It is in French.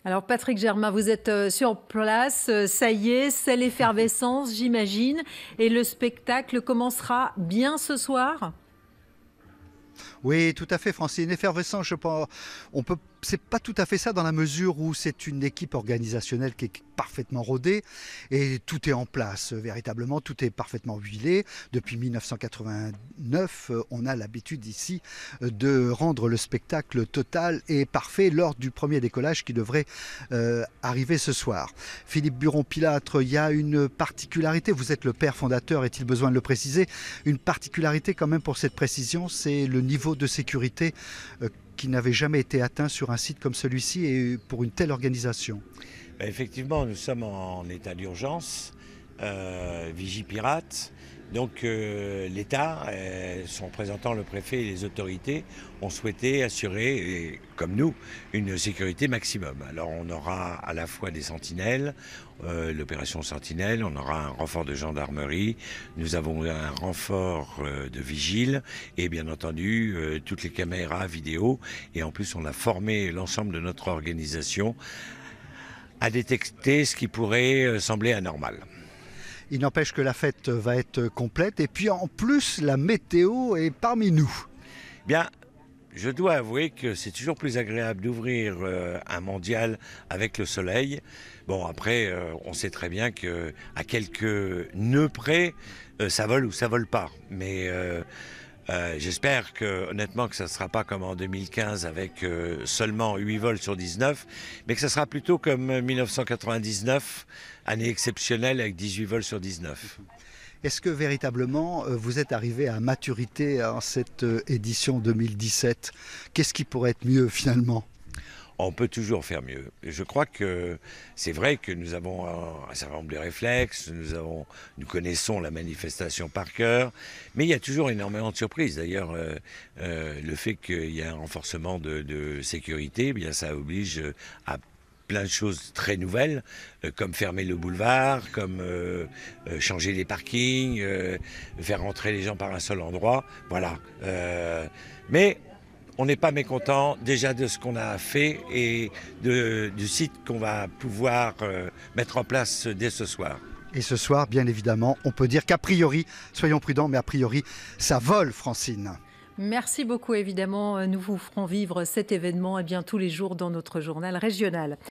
Alors Patrick Germain, vous êtes sur place, ça y est, c'est l'effervescence j'imagine, et le spectacle commencera bien ce soir? Oui, tout à fait, Francine. Effervescent, je pense. C'est pas tout à fait ça dans la mesure où c'est une équipe organisationnelle qui est parfaitement rodée et tout est en place. Véritablement, tout est parfaitement huilé. Depuis 1989, on a l'habitude ici de rendre le spectacle total et parfait lors du premier décollage qui devrait arriver ce soir. Philippe Buron-Pilâtre, il y a une particularité. Vous êtes le père fondateur, est-il besoin de le préciser? Une particularité quand même pour cette précision, c'est le niveau de sécurité qui n'avait jamais été atteint sur un site comme celui-ci et pour une telle organisation. Effectivement, nous sommes en état d'urgence, Vigipirate. Donc l'État, son représentant, le préfet et les autorités, ont souhaité assurer, comme nous, une sécurité maximum. Alors on aura à la fois des sentinelles, l'opération Sentinelle, on aura un renfort de gendarmerie, nous avons un renfort de vigiles et bien entendu toutes les caméras vidéo. Et en plus on a formé l'ensemble de notre organisation à détecter ce qui pourrait sembler anormal. Il n'empêche que la fête va être complète et puis en plus la météo est parmi nous. Bien, je dois avouer que c'est toujours plus agréable d'ouvrir un mondial avec le soleil. Bon, après, on sait très bien qu'à quelques nœuds près, ça vole ou ça vole pas. Mais j'espère que, honnêtement, que ça ne sera pas comme en 2015 avec seulement 8 vols sur 19, mais que ça sera plutôt comme 1999, année exceptionnelle avec 18 vols sur 19. Est-ce que véritablement vous êtes arrivé à maturité en cette édition 2017? Qu'est-ce qui pourrait être mieux finalement? On peut toujours faire mieux. Je crois que c'est vrai que nous avons un certain nombre de réflexes, nous connaissons la manifestation par cœur, mais il y a toujours énormément de surprises. D'ailleurs, le fait qu'il y ait un renforcement de sécurité, eh bien, ça oblige à plein de choses très nouvelles, comme fermer le boulevard, comme changer les parkings, faire rentrer les gens par un seul endroit. Voilà. Mais on n'est pas mécontent déjà de ce qu'on a fait et du site qu'on va pouvoir mettre en place dès ce soir. Et ce soir, bien évidemment, on peut dire qu'a priori, soyons prudents, mais a priori, ça vole, Francine. Merci beaucoup, évidemment, nous vous ferons vivre cet événement tous les jours dans notre journal régional.